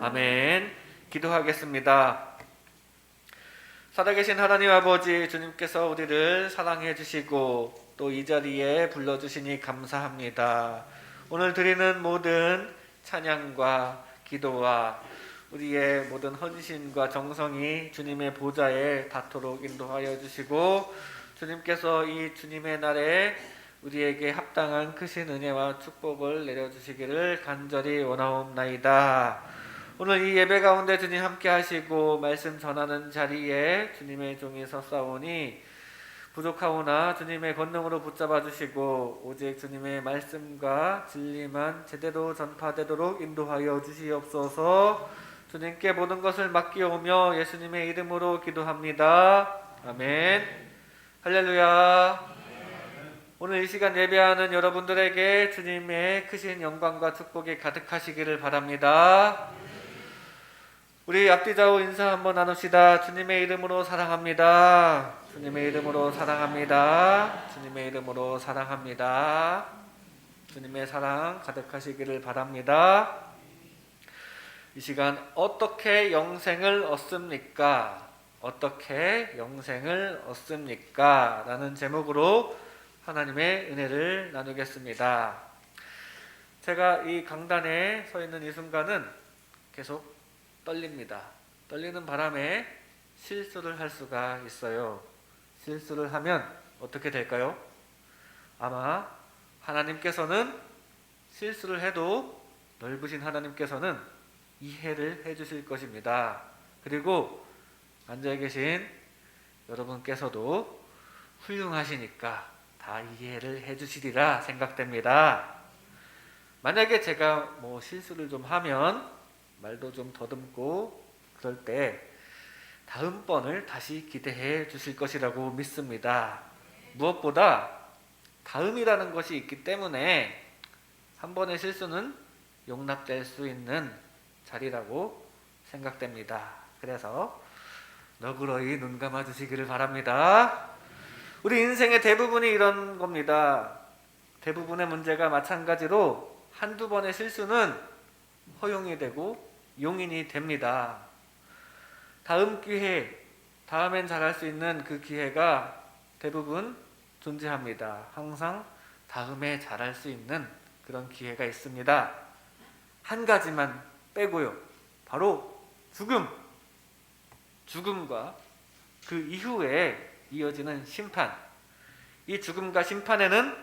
아멘. 기도하겠습니다. 살아계신 하나님 아버지, 주님께서 우리를 사랑해 주시고 또 이 자리에 불러주시니 감사합니다. 오늘 드리는 모든 찬양과 기도와 우리의 모든 헌신과 정성이 주님의 보좌에 닿도록 인도하여 주시고, 주님께서 이 주님의 날에 우리에게 합당한 크신 은혜와 축복을 내려주시기를 간절히 원하옵나이다. 오늘 이 예배 가운데 주님 함께 하시고 말씀 전하는 자리에 주님의 종이 섰사오니 부족하오나 주님의 권능으로 붙잡아 주시고 오직 주님의 말씀과 진리만 제대로 전파되도록 인도하여 주시옵소서. 주님께 모든 것을 맡기오며 예수님의 이름으로 기도합니다. 아멘. 할렐루야. 오늘 이 시간 예배하는 여러분들에게 주님의 크신 영광과 축복이 가득하시기를 바랍니다. 우리 앞뒤좌우 인사 한번 나눕시다. 주님의 이름으로 사랑합니다. 주님의 이름으로 사랑합니다. 주님의 이름으로 사랑합니다. 주님의 사랑 가득하시기를 바랍니다. 이 시간 어떻게 영생을 얻습니까? 어떻게 영생을 얻습니까? 라는 제목으로 하나님의 은혜를 나누겠습니다. 제가 이 강단에 서 있는 이 순간은 계속 떨립니다. 떨리는 바람에 실수를 할 수가 있어요. 실수를 하면 어떻게 될까요? 아마 하나님께서는 실수를 해도 넓으신 하나님께서는 이해를 해주실 것입니다. 그리고 앉아 계신 여러분께서도 훌륭하시니까 다 이해를 해주시리라 생각됩니다. 만약에 제가 실수를 좀 하면 말도 좀 더듬고 그럴 때 다음번을 다시 기대해 주실 것이라고 믿습니다. 무엇보다 다음이라는 것이 있기 때문에 한 번의 실수는 용납될 수 있는 자리라고 생각됩니다. 그래서 너그러이 눈 감아 주시기를 바랍니다. 우리 인생의 대부분이 이런 겁니다. 대부분의 문제가 마찬가지로 한두 번의 실수는 허용이 되고 용인이 됩니다. 다음 기회, 다음엔 잘할 수 있는 그 기회가 대부분 존재합니다. 항상 다음에 잘할 수 있는 그런 기회가 있습니다. 한 가지만 빼고요. 바로 죽음과 그 이후에 이어지는 심판. 이 죽음과 심판에는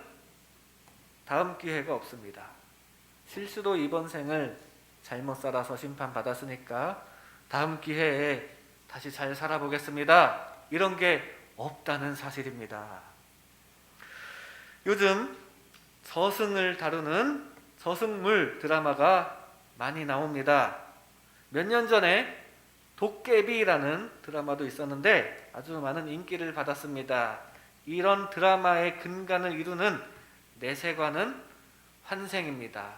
다음 기회가 없습니다. 실수로 이번 생을 잘못 살아서 심판받았으니까 다음 기회에 다시 잘 살아보겠습니다. 이런 게 없다는 사실입니다. 요즘 저승을 다루는 저승물 드라마가 많이 나옵니다. 몇 년 전에 도깨비라는 드라마도 있었는데 아주 많은 인기를 받았습니다. 이런 드라마의 근간을 이루는 내세관은 환생입니다.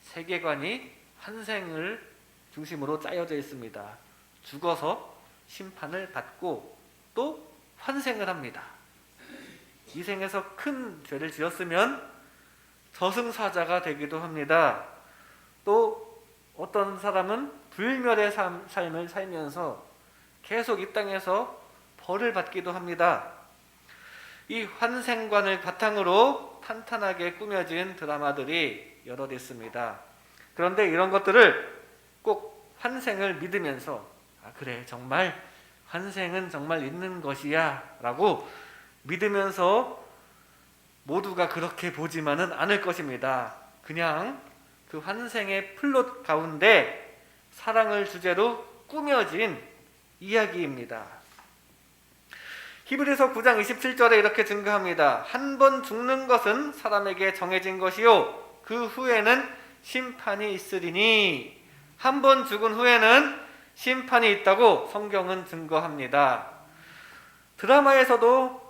세계관이 환생을 중심으로 짜여져 있습니다. 죽어서 심판을 받고 또 환생을 합니다. 이 생에서 큰 죄를 지었으면 저승사자가 되기도 합니다. 또 어떤 사람은 불멸의 삶을 살면서 계속 이 땅에서 벌을 받기도 합니다. 이 환생관을 바탕으로 탄탄하게 꾸며진 드라마들이 여럿 있습니다. 그런데 이런 것들을 꼭 환생을 믿으면서 그래 정말 환생은 정말 있는 것이야 라고 믿으면서 모두가 그렇게 보지만은 않을 것입니다. 그냥 그 환생의 플롯 가운데 사랑을 주제로 꾸며진 이야기입니다. 히브리서 9장 27절에 이렇게 증거합니다. 한 번 죽는 것은 사람에게 정해진 것이요 그 후에는 심판이 있으리니. 한 번 죽은 후에는 심판이 있다고 성경은 증거합니다. 드라마에서도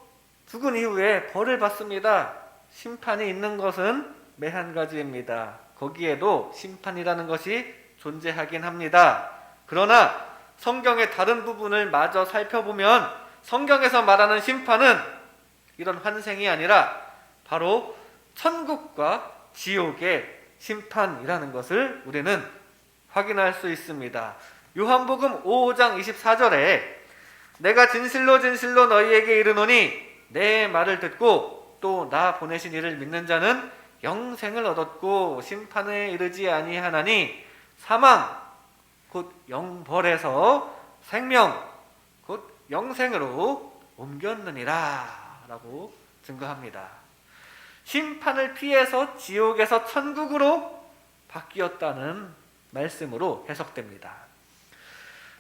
죽은 이후에 벌을 받습니다. 심판이 있는 것은 매한 가지입니다. 거기에도 심판이라는 것이 존재하긴 합니다. 그러나 성경의 다른 부분을 마저 살펴보면 성경에서 말하는 심판은 이런 환생이 아니라 바로 천국과 지옥의 심판이라는 것을 우리는 확인할 수 있습니다. 요한복음 5장 24절에 내가 진실로 진실로 너희에게 이르노니 내 말을 듣고 또 나 보내신 이를 믿는 자는 영생을 얻었고 심판에 이르지 아니하나니 사망 곧 영벌에서 생명 곧 영생으로 옮겼느니라 라고 증거합니다. 심판을 피해서 지옥에서 천국으로 바뀌었다는 말씀으로 해석됩니다.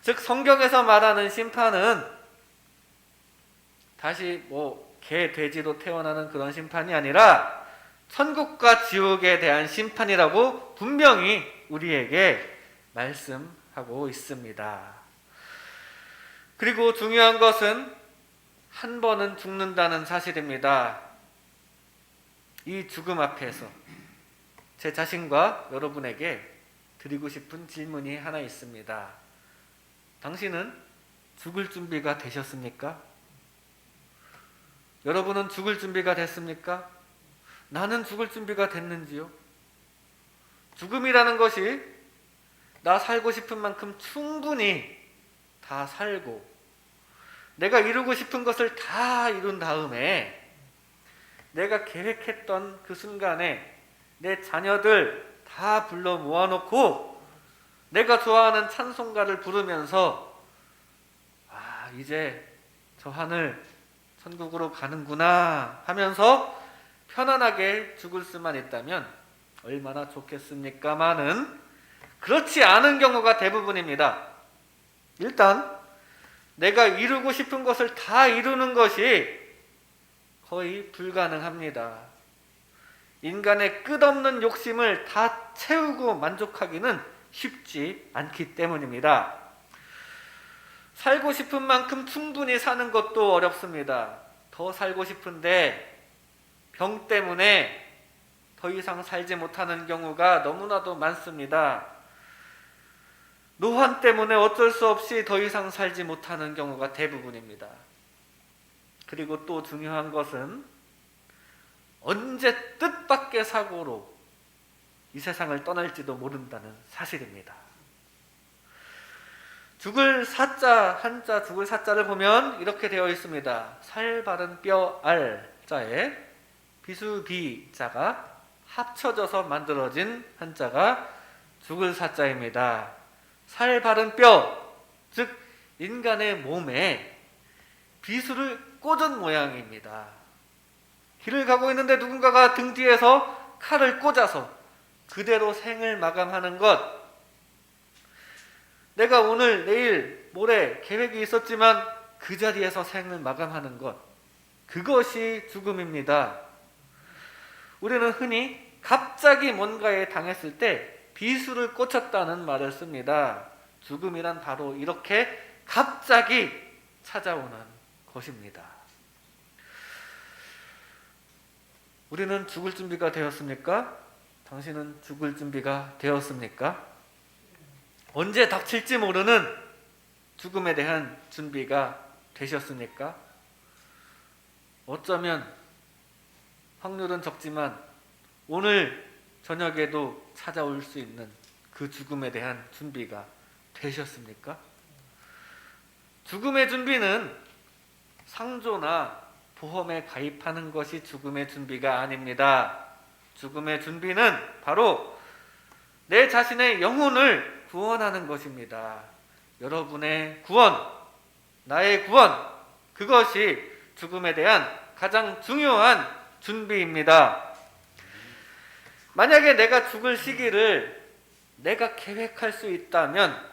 즉 성경에서 말하는 심판은 다시 개, 돼지로 태어나는 그런 심판이 아니라 천국과 지옥에 대한 심판이라고 분명히 우리에게 말씀하고 있습니다. 그리고 중요한 것은 한 번은 죽는다는 사실입니다. 이 죽음 앞에서 제 자신과 여러분에게 드리고 싶은 질문이 하나 있습니다. 당신은 죽을 준비가 되셨습니까? 여러분은 죽을 준비가 됐습니까? 나는 죽을 준비가 됐는지요? 죽음이라는 것이 나 살고 싶은 만큼 충분히 다 살고 내가 이루고 싶은 것을 다 이룬 다음에 내가 계획했던 그 순간에 내 자녀들 다 불러 모아놓고 내가 좋아하는 찬송가를 부르면서 이제 저 하늘 천국으로 가는구나 하면서 편안하게 죽을 수만 있다면 얼마나 좋겠습니까마는 그렇지 않은 경우가 대부분입니다. 일단 내가 이루고 싶은 것을 다 이루는 것이 거의 불가능합니다. 인간의 끝없는 욕심을 다 채우고 만족하기는 쉽지 않기 때문입니다. 살고 싶은 만큼 충분히 사는 것도 어렵습니다. 더 살고 싶은데 병 때문에 더 이상 살지 못하는 경우가 너무나도 많습니다. 노환 때문에 어쩔 수 없이 더 이상 살지 못하는 경우가 대부분입니다. 그리고 또 중요한 것은 언제 뜻밖의 사고로 이 세상을 떠날지도 모른다는 사실입니다. 죽을 사자, 한자 죽을 사자를 보면 이렇게 되어 있습니다. 살 바른 뼈 알자에 비수비자가 합쳐져서 만들어진 한자가 죽을 사자입니다. 살 바른 뼈, 즉 인간의 몸에 비수를 꽂은 모양입니다. 길을 가고 있는데 누군가가 등 뒤에서 칼을 꽂아서 그대로 생을 마감하는 것. 내가 오늘, 내일, 모레 계획이 있었지만 그 자리에서 생을 마감하는 것. 그것이 죽음입니다. 우리는 흔히 갑자기 뭔가에 당했을 때 비수를 꽂혔다는 말을 씁니다. 죽음이란 바로 이렇게 갑자기 찾아오는 것입니다. 우리는 죽을 준비가 되었습니까? 당신은 죽을 준비가 되었습니까? 언제 닥칠지 모르는 죽음에 대한 준비가 되셨습니까? 어쩌면 확률은 적지만 오늘 저녁에도 찾아올 수 있는 그 죽음에 대한 준비가 되셨습니까? 죽음의 준비는 상조나 보험에 가입하는 것이 죽음의 준비가 아닙니다. 죽음의 준비는 바로 내 자신의 영혼을 구원하는 것입니다. 여러분의 구원, 나의 구원, 그것이 죽음에 대한 가장 중요한 준비입니다. 만약에 내가 죽을 시기를 내가 계획할 수 있다면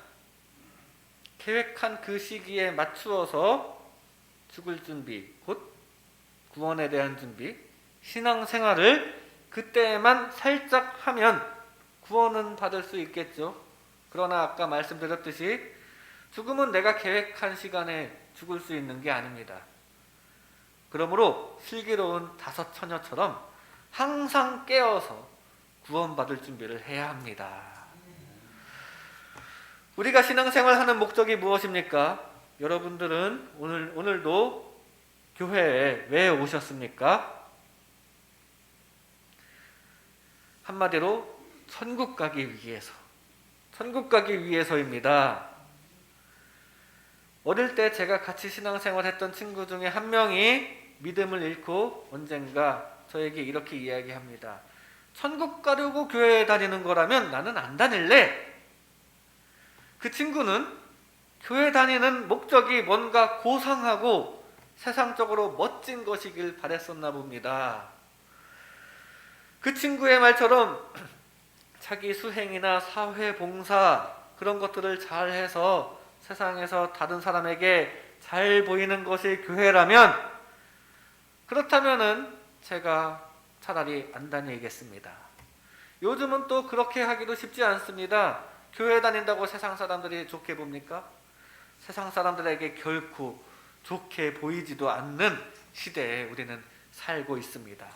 계획한 그 시기에 맞추어서 죽을 준비, 곧 구원에 대한 준비, 신앙생활을 그때만 살짝 하면 구원은 받을 수 있겠죠. 그러나 아까 말씀드렸듯이 죽음은 내가 계획한 시간에 죽을 수 있는 게 아닙니다. 그러므로 슬기로운 다섯 처녀처럼 항상 깨어서 구원받을 준비를 해야 합니다. 우리가 신앙생활하는 목적이 무엇입니까? 여러분들은 오늘도 교회에 왜 오셨습니까? 한마디로 천국 가기 위해서, 천국 가기 위해서입니다. 어릴 때 제가 같이 신앙생활했던 친구 중에 한 명이 믿음을 잃고 언젠가 저에게 이렇게 이야기합니다. 천국 가려고 교회에 다니는 거라면 나는 안 다닐래. 그 친구는 교회 다니는 목적이 뭔가 고상하고 세상적으로 멋진 것이길 바랬었나 봅니다. 그 친구의 말처럼 자기 수행이나 사회봉사 그런 것들을 잘해서 세상에서 다른 사람에게 잘 보이는 것이 교회라면, 그렇다면은 제가 차라리 안 다니겠습니다. 요즘은 또 그렇게 하기도 쉽지 않습니다. 교회 다닌다고 세상 사람들이 좋게 봅니까? 세상 사람들에게 결코 좋게 보이지도 않는 시대에 우리는 살고 있습니다.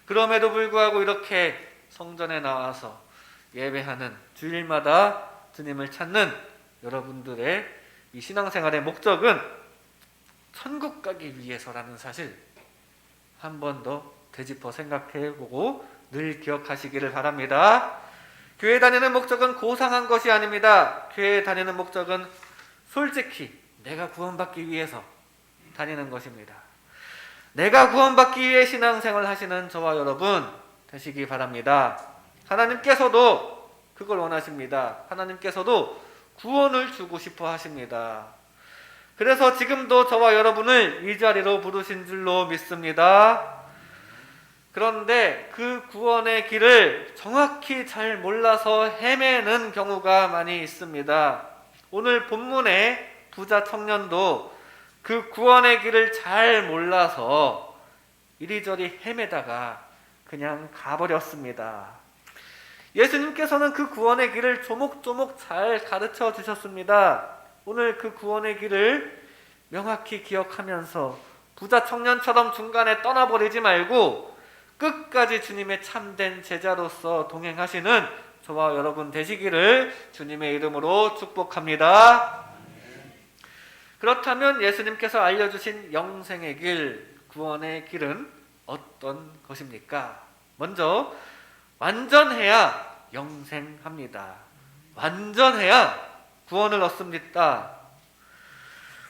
그럼에도 불구하고 이렇게 성전에 나와서 예배하는, 주일마다 주님을 찾는 여러분들의 이 신앙생활의 목적은 천국 가기 위해서라는 사실 한 번 더 되짚어 생각해보고 늘 기억하시기를 바랍니다. 교회 다니는 목적은 고상한 것이 아닙니다. 교회 다니는 목적은 솔직히 내가 구원받기 위해서 다니는 것입니다. 내가 구원받기 위해 신앙생활 하시는 저와 여러분 되시기 바랍니다. 하나님께서도 그걸 원하십니다. 하나님께서도 구원을 주고 싶어 하십니다. 그래서 지금도 저와 여러분을 이 자리로 부르신 줄로 믿습니다. 그런데 그 구원의 길을 정확히 잘 몰라서 헤매는 경우가 많이 있습니다. 오늘 본문의 부자 청년도 그 구원의 길을 잘 몰라서 이리저리 헤매다가 그냥 가버렸습니다. 예수님께서는 그 구원의 길을 조목조목 잘 가르쳐 주셨습니다. 오늘 그 구원의 길을 명확히 기억하면서 부자 청년처럼 중간에 떠나버리지 말고 끝까지 주님의 참된 제자로서 동행하시는 저와 여러분 되시기를 주님의 이름으로 축복합니다. 그렇다면 예수님께서 알려주신 영생의 길, 구원의 길은 어떤 것입니까? 먼저 완전해야 영생합니다. 완전해야 구원을 얻습니다.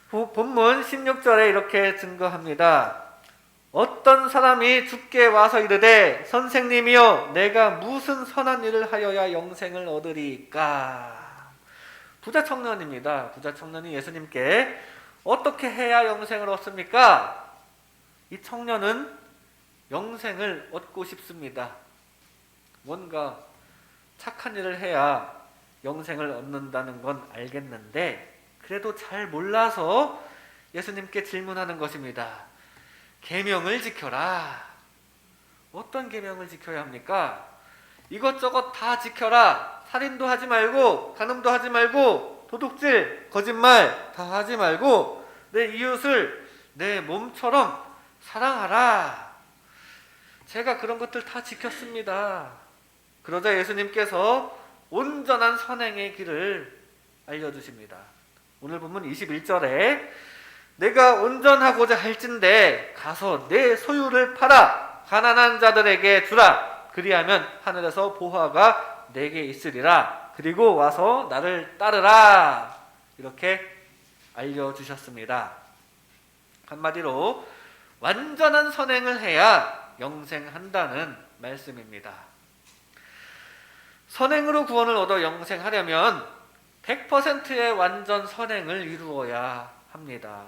본문 16절에 이렇게 증거합니다. 어떤 사람이 주께 와서 이르되 선생님이여 내가 무슨 선한 일을 하여야 영생을 얻으리까? 부자 청년입니다. 부자 청년이 예수님께 어떻게 해야 영생을 얻습니까? 이 청년은 영생을 얻고 싶습니다. 뭔가 착한 일을 해야 영생을 얻는다는 건 알겠는데 그래도 잘 몰라서 예수님께 질문하는 것입니다. 계명을 지켜라. 어떤 계명을 지켜야 합니까? 이것저것 다 지켜라. 살인도 하지 말고, 간음도 하지 말고, 도둑질, 거짓말 다 하지 말고 내 이웃을 내 몸처럼 사랑하라. 제가 그런 것들 다 지켰습니다. 그러자 예수님께서 온전한 선행의 길을 알려주십니다. 오늘 본문 21절에 내가 온전하고자 할진대 가서 내 소유를 팔아 가난한 자들에게 주라. 그리하면 하늘에서 보화가 내게 있으리라. 그리고 와서 나를 따르라. 이렇게 알려주셨습니다. 한마디로 완전한 선행을 해야 영생한다는 말씀입니다. 선행으로 구원을 얻어 영생하려면 100%의 완전 선행을 이루어야 합니다.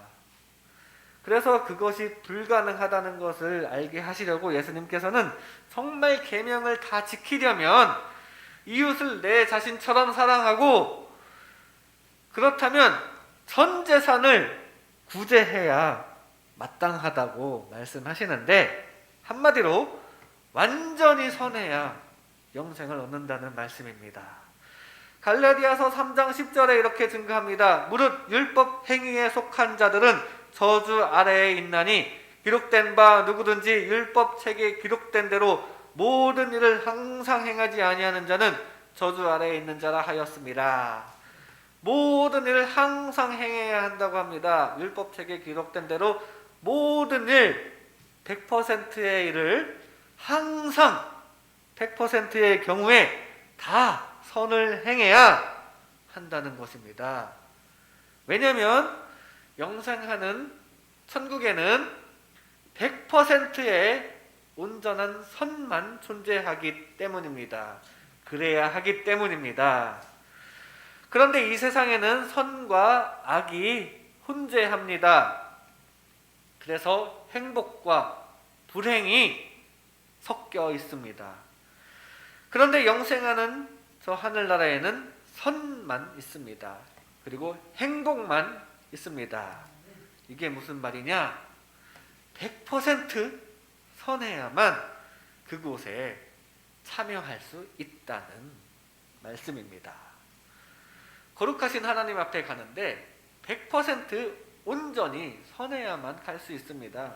그래서 그것이 불가능하다는 것을 알게 하시려고 예수님께서는 정말 계명을 다 지키려면 이웃을 내 자신처럼 사랑하고 그렇다면 전 재산을 구제해야 마땅하다고 말씀하시는데 한마디로 완전히 선해야 영생을 얻는다는 말씀입니다. 갈라디아서 3장 10절에 이렇게 증거합니다. 무릇 율법 행위에 속한 자들은 저주 아래에 있나니 기록된 바 누구든지 율법 책에 기록된 대로 모든 일을 항상 행하지 아니하는 자는 저주 아래에 있는 자라 하였습니다. 모든 일을 항상 행해야 한다고 합니다. 율법 책에 기록된 대로 모든 일 100%의 일을 항상 100%의 경우에 다 선을 행해야 한다는 것입니다. 왜냐하면 영생하는 천국에는 100%의 온전한 선만 존재하기 때문입니다. 그래야 하기 때문입니다. 그런데 이 세상에는 선과 악이 혼재합니다. 그래서 행복과 불행이 섞여 있습니다. 그런데 영생하는 저 하늘나라에는 선만 있습니다. 그리고 행복만 있습니다. 이게 무슨 말이냐? 100% 선해야만 그곳에 참여할 수 있다는 말씀입니다. 거룩하신 하나님 앞에 가는데 100% 온전히 선해야만 갈 수 있습니다.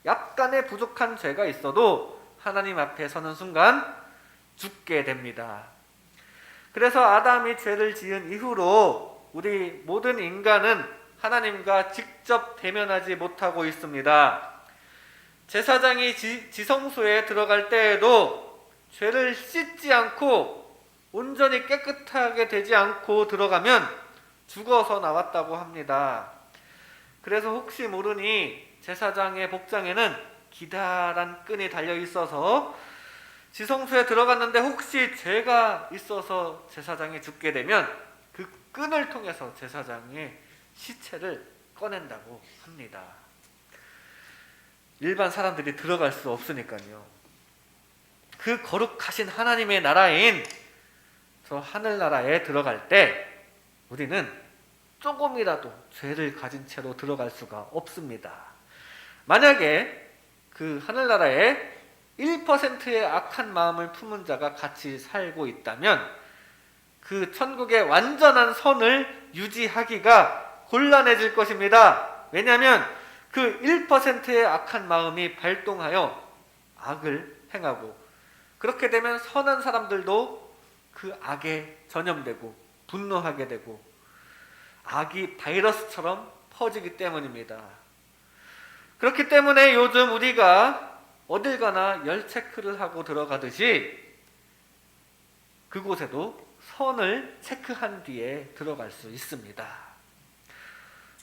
약간의 부족한 죄가 있어도 하나님 앞에 서는 순간 죽게 됩니다. 그래서 아담이 죄를 지은 이후로 우리 모든 인간은 하나님과 직접 대면하지 못하고 있습니다. 제사장이 지성소에 들어갈 때에도 죄를 씻지 않고 온전히 깨끗하게 되지 않고 들어가면 죽어서 나왔다고 합니다. 그래서 혹시 모르니 제사장의 복장에는 기다란 끈이 달려 있어서 지성소에 들어갔는데 혹시 죄가 있어서 제사장이 죽게 되면 그 끈을 통해서 제사장의 시체를 꺼낸다고 합니다. 일반 사람들이 들어갈 수 없으니까요. 그 거룩하신 하나님의 나라인 저 하늘나라에 들어갈 때 우리는 조금이라도 죄를 가진 채로 들어갈 수가 없습니다. 만약에 그 하늘나라에 1%의 악한 마음을 품은 자가 같이 살고 있다면 그 천국의 완전한 선을 유지하기가 곤란해질 것입니다. 왜냐하면 그 1%의 악한 마음이 발동하여 악을 행하고 그렇게 되면 선한 사람들도 그 악에 전염되고 분노하게 되고 악이 바이러스처럼 퍼지기 때문입니다. 그렇기 때문에 요즘 우리가 어딜 가나 열 체크를 하고 들어가듯이 그곳에도 선을 체크한 뒤에 들어갈 수 있습니다.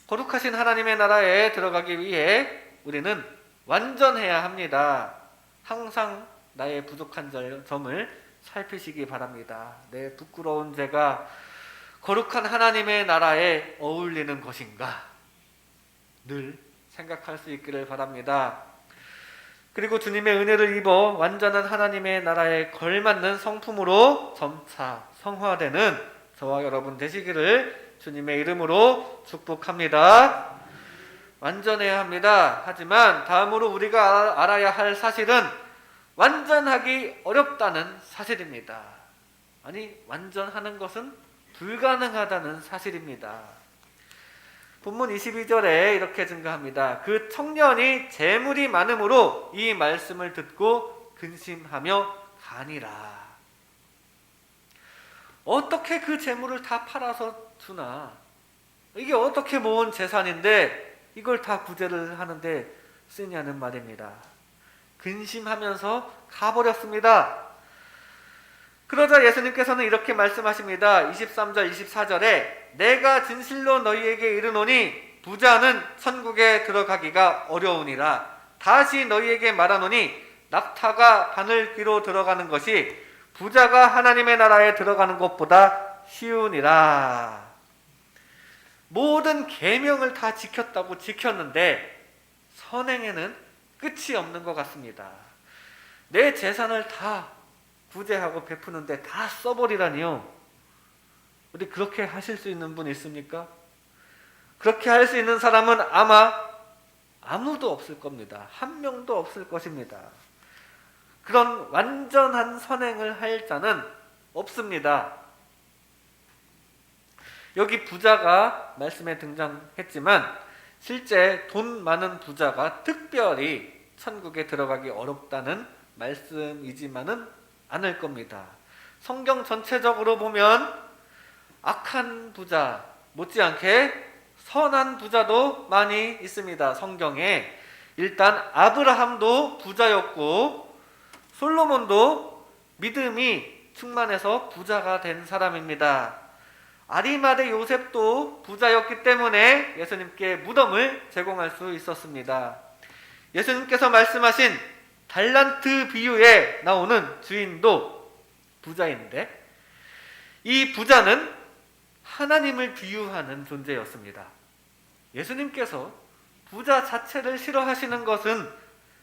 거룩하신 하나님의 나라에 들어가기 위해 우리는 완전해야 합니다. 항상 나의 부족한 점을 살피시기 바랍니다. 내 부끄러운 죄가 거룩한 하나님의 나라에 어울리는 것인가? 늘 생각할 수 있기를 바랍니다. 그리고 주님의 은혜를 입어 완전한 하나님의 나라에 걸맞는 성품으로 점차 성화되는 저와 여러분 되시기를 주님의 이름으로 축복합니다. 완전해야 합니다. 하지만 다음으로 우리가 알아야 할 사실은 완전하기 어렵다는 사실입니다. 아니, 완전하는 것은 불가능하다는 사실입니다. 본문 22절에 이렇게 증가합니다. 그 청년이 재물이 많음으로 이 말씀을 듣고 근심하며 가니라. 어떻게 그 재물을 다 팔아서 주나? 이게 어떻게 모은 재산인데 이걸 다 구제를 하는데 쓰냐는 말입니다. 근심하면서 가버렸습니다. 그러자 예수님께서는 이렇게 말씀하십니다. 23절 24절에 내가 진실로 너희에게 이르노니 부자는 천국에 들어가기가 어려우니라. 다시 너희에게 말하노니 낙타가 바늘귀로 들어가는 것이 부자가 하나님의 나라에 들어가는 것보다 쉬우니라. 모든 계명을 다 지켰다고 지켰는데 선행에는 끝이 없는 것 같습니다. 내 재산을 다 구제하고 베푸는데 다 써버리라니요. 우리 그렇게 하실 수 있는 분 있습니까? 그렇게 할 수 있는 사람은 아마 아무도 없을 겁니다. 한 명도 없을 것입니다. 그런 완전한 선행을 할 자는 없습니다. 여기 부자가 말씀에 등장했지만 실제 돈 많은 부자가 특별히 천국에 들어가기 어렵다는 말씀이지만은 않을 겁니다. 성경 전체적으로 보면 악한 부자 못지않게 선한 부자도 많이 있습니다. 성경에 일단 아브라함도 부자였고 솔로몬도 믿음이 충만해서 부자가 된 사람입니다. 아리마대 요셉도 부자였기 때문에 예수님께 무덤을 제공할 수 있었습니다. 예수님께서 말씀하신 달란트 비유에 나오는 주인도 부자인데, 이 부자는 하나님을 비유하는 존재였습니다. 예수님께서 부자 자체를 싫어하시는 것은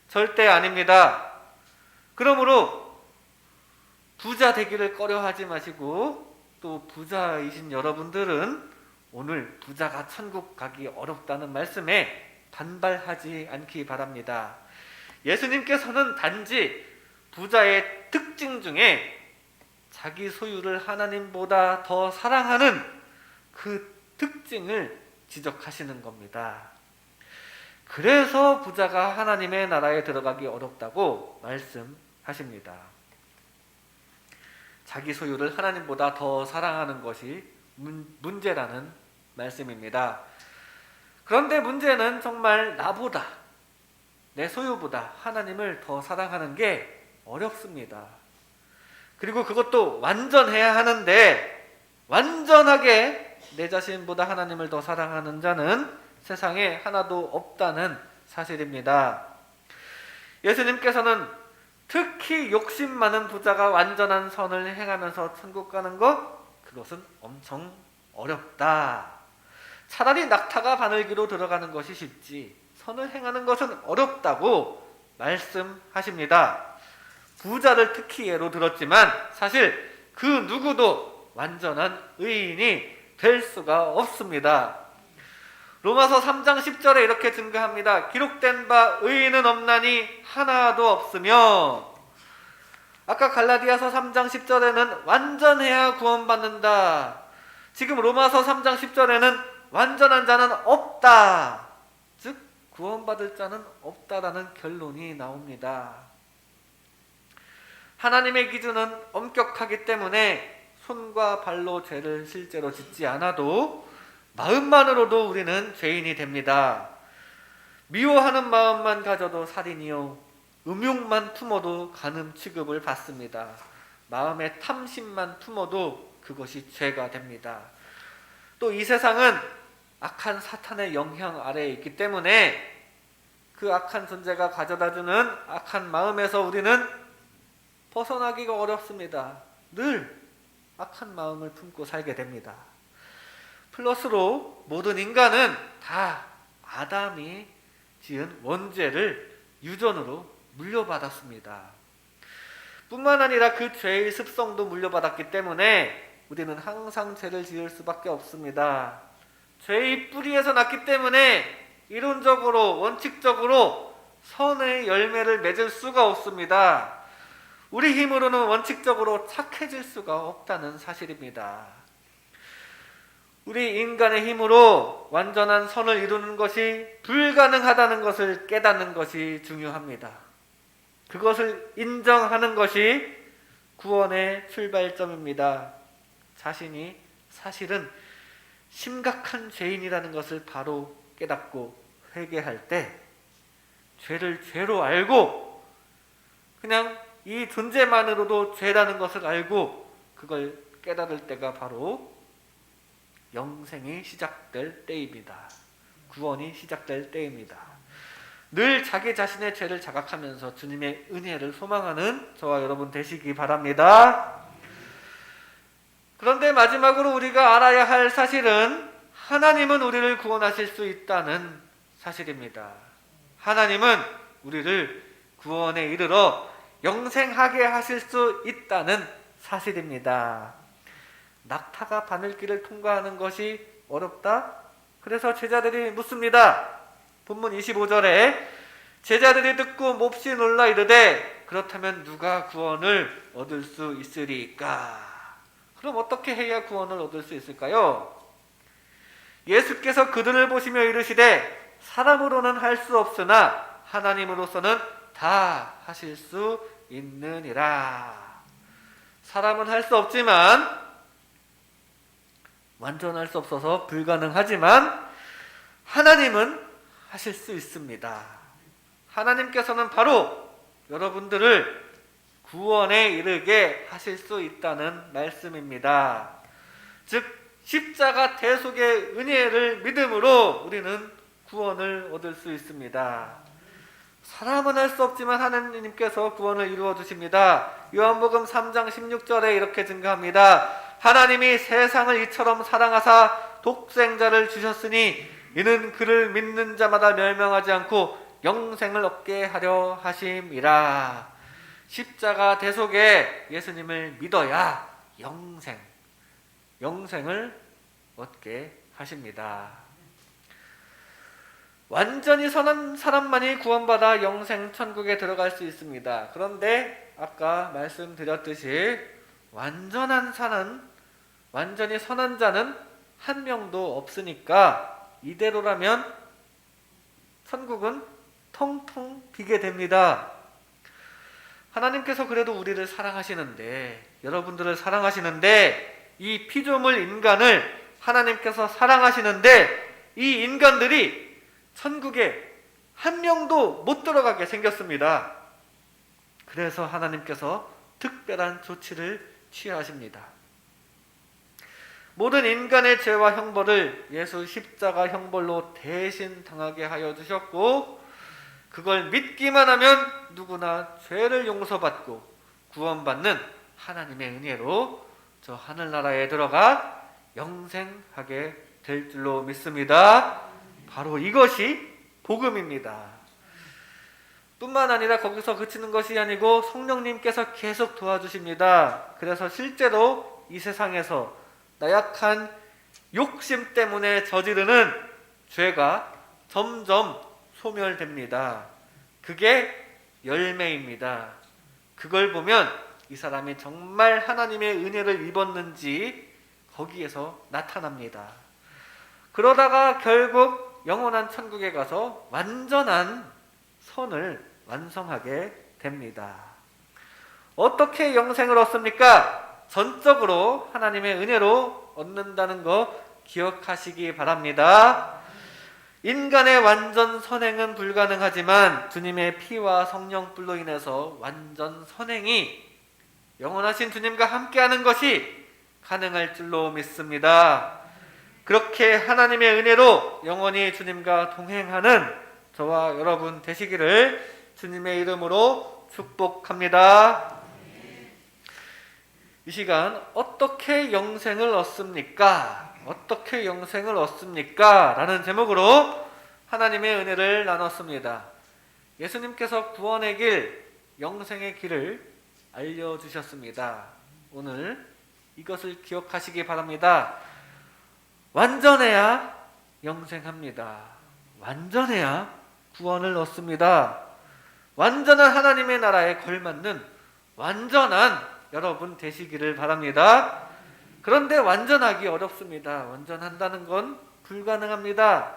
절대 아닙니다. 그러므로 부자 되기를 꺼려하지 마시고, 또 부자이신 여러분들은 오늘 부자가 천국 가기 어렵다는 말씀에 반발하지 않기 바랍니다. 예수님께서는 단지 부자의 특징 중에 자기 소유를 하나님보다 더 사랑하는 그 특징을 지적하시는 겁니다. 그래서 부자가 하나님의 나라에 들어가기 어렵다고 말씀하십니다. 자기 소유를 하나님보다 더 사랑하는 것이 문제라는 말씀입니다. 그런데 문제는 정말 나보다, 내 소유보다 하나님을 더 사랑하는 게 어렵습니다. 그리고 그것도 완전해야 하는데, 완전하게 내 자신보다 하나님을 더 사랑하는 자는 세상에 하나도 없다는 사실입니다. 예수님께서는 특히 욕심 많은 부자가 완전한 선을 행하면서 천국 가는 것, 그것은 엄청 어렵다. 차라리 낙타가 바늘기로 들어가는 것이 쉽지 선을 행하는 것은 어렵다고 말씀하십니다. 부자를 특히 예로 들었지만 사실 그 누구도 완전한 의인이 될 수가 없습니다. 로마서 3장 10절에 이렇게 증거합니다. 기록된 바 의인은 없나니 하나도 없으며, 아까 갈라디아서 3장 10절에는 완전해야 구원받는다. 지금 로마서 3장 10절에는 완전한 자는 없다. 즉 구원받을 자는 없다라는 결론이 나옵니다. 하나님의 기준은 엄격하기 때문에 손과 발로 죄를 실제로 짓지 않아도 마음만으로도 우리는 죄인이 됩니다. 미워하는 마음만 가져도 살인이요, 음욕만 품어도 간음 취급을 받습니다. 마음의 탐심만 품어도 그것이 죄가 됩니다. 또 이 세상은 악한 사탄의 영향 아래에 있기 때문에 그 악한 존재가 가져다주는 악한 마음에서 우리는 벗어나기가 어렵습니다. 늘 악한 마음을 품고 살게 됩니다. 플러스로 모든 인간은 다 아담이 지은 원죄를 유전으로 물려받았습니다. 뿐만 아니라 그 죄의 습성도 물려받았기 때문에 우리는 항상 죄를 지을 수밖에 없습니다. 죄의 뿌리에서 났기 때문에 이론적으로, 원칙적으로 선의 열매를 맺을 수가 없습니다. 우리 힘으로는 원칙적으로 착해질 수가 없다는 사실입니다. 우리 인간의 힘으로 완전한 선을 이루는 것이 불가능하다는 것을 깨닫는 것이 중요합니다. 그것을 인정하는 것이 구원의 출발점입니다. 자신이 사실은 심각한 죄인이라는 것을 바로 깨닫고 회개할 때, 죄를 죄로 알고 그냥 이 존재만으로도 죄라는 것을 알고 그걸 깨달을 때가 바로 영생이 시작될 때입니다. 구원이 시작될 때입니다. 늘 자기 자신의 죄를 자각하면서 주님의 은혜를 소망하는 저와 여러분 되시기 바랍니다. 그런데 마지막으로 우리가 알아야 할 사실은 하나님은 우리를 구원하실 수 있다는 사실입니다. 하나님은 우리를 구원에 이르러 영생하게 하실 수 있다는 사실입니다. 낙타가 바늘길을 통과하는 것이 어렵다? 그래서 제자들이 묻습니다. 본문 25절에 제자들이 듣고 몹시 놀라 이르되 그렇다면 누가 구원을 얻을 수 있으리까? 그럼 어떻게 해야 구원을 얻을 수 있을까요? 예수께서 그들을 보시며 이르시되 사람으로는 할 수 없으나 하나님으로서는 다 하실 수 있느니라. 사람은 할 수 없지만, 완전할 수 없어서 불가능하지만 하나님은 하실 수 있습니다. 하나님께서는 바로 여러분들을 구원에 이르게 하실 수 있다는 말씀입니다. 즉 십자가 대속의 은혜를 믿음으로 우리는 구원을 얻을 수 있습니다. 사람은 할 수 없지만 하나님께서 구원을 이루어 주십니다. 요한복음 3장 16절에 이렇게 증거합니다. 하나님이 세상을 이처럼 사랑하사 독생자를 주셨으니 이는 그를 믿는 자마다 멸망하지 않고 영생을 얻게 하려 하심이라. 십자가 대속에 예수님을 믿어야 영생을 얻게 하십니다. 완전히 선한 사람만이 구원받아 영생 천국에 들어갈 수 있습니다. 그런데 아까 말씀드렸듯이 완전히 선한 자는 한 명도 없으니까 이대로라면 천국은 텅텅 비게 됩니다. 하나님께서 그래도 우리를 사랑하시는데, 여러분들을 사랑하시는데, 이 피조물 인간을 하나님께서 사랑하시는데 이 인간들이 천국에 한 명도 못 들어가게 생겼습니다. 그래서 하나님께서 특별한 조치를 취하십니다. 모든 인간의 죄와 형벌을 예수 십자가 형벌로 대신 당하게 하여 주셨고, 그걸 믿기만 하면 누구나 죄를 용서받고 구원받는 하나님의 은혜로 저 하늘나라에 들어가 영생하게 될 줄로 믿습니다. 바로 이것이 복음입니다. 뿐만 아니라 거기서 그치는 것이 아니고 성령님께서 계속 도와주십니다. 그래서 실제로 이 세상에서 나약한 욕심 때문에 저지르는 죄가 점점 소멸됩니다. 그게 열매입니다. 그걸 보면 이 사람이 정말 하나님의 은혜를 입었는지 거기에서 나타납니다. 그러다가 결국 영원한 천국에 가서 완전한 선을 완성하게 됩니다. 어떻게 영생을 얻습니까? 전적으로 하나님의 은혜로 얻는다는 거 기억하시기 바랍니다. 인간의 완전 선행은 불가능하지만 주님의 피와 성령불로 인해서 완전 선행이 영원하신 주님과 함께하는 것이 가능할 줄로 믿습니다. 그렇게 하나님의 은혜로 영원히 주님과 동행하는 저와 여러분 되시기를 주님의 이름으로 축복합니다. 이 시간 어떻게 영생을 얻습니까? 어떻게 영생을 얻습니까? 라는 제목으로 하나님의 은혜를 나눴습니다. 예수님께서 구원의 길, 영생의 길을 알려주셨습니다. 오늘 이것을 기억하시기 바랍니다. 완전해야 영생합니다. 완전해야 구원을 얻습니다. 완전한 하나님의 나라에 걸맞는 완전한 여러분 되시기를 바랍니다. 그런데 완전하기 어렵습니다. 완전한다는 건 불가능합니다.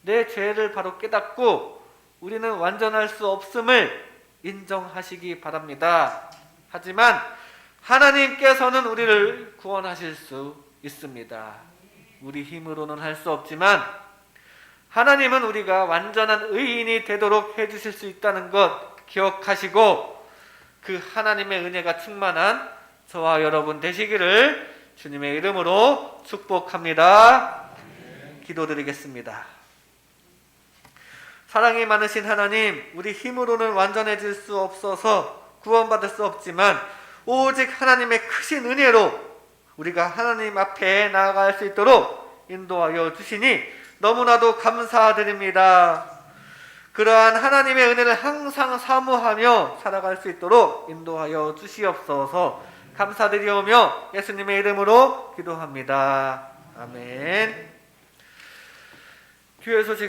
내 죄를 바로 깨닫고 우리는 완전할 수 없음을 인정하시기 바랍니다. 하지만 하나님께서는 우리를 구원하실 수 있습니다. 우리 힘으로는 할 수 없지만 하나님은 우리가 완전한 의인이 되도록 해주실 수 있다는 것 기억하시고 그 하나님의 은혜가 충만한 저와 여러분 되시기를 주님의 이름으로 축복합니다. 기도드리겠습니다. 사랑이 많으신 하나님, 우리 힘으로는 완전해질 수 없어서 구원받을 수 없지만 오직 하나님의 크신 은혜로 우리가 하나님 앞에 나아갈 수 있도록 인도하여 주시니 너무나도 감사드립니다. 그러한 하나님의 은혜를 항상 사모하며 살아갈 수 있도록 인도하여 주시옵소서. 감사드리오며 예수님의 이름으로 기도합니다. 아멘. 교회 소식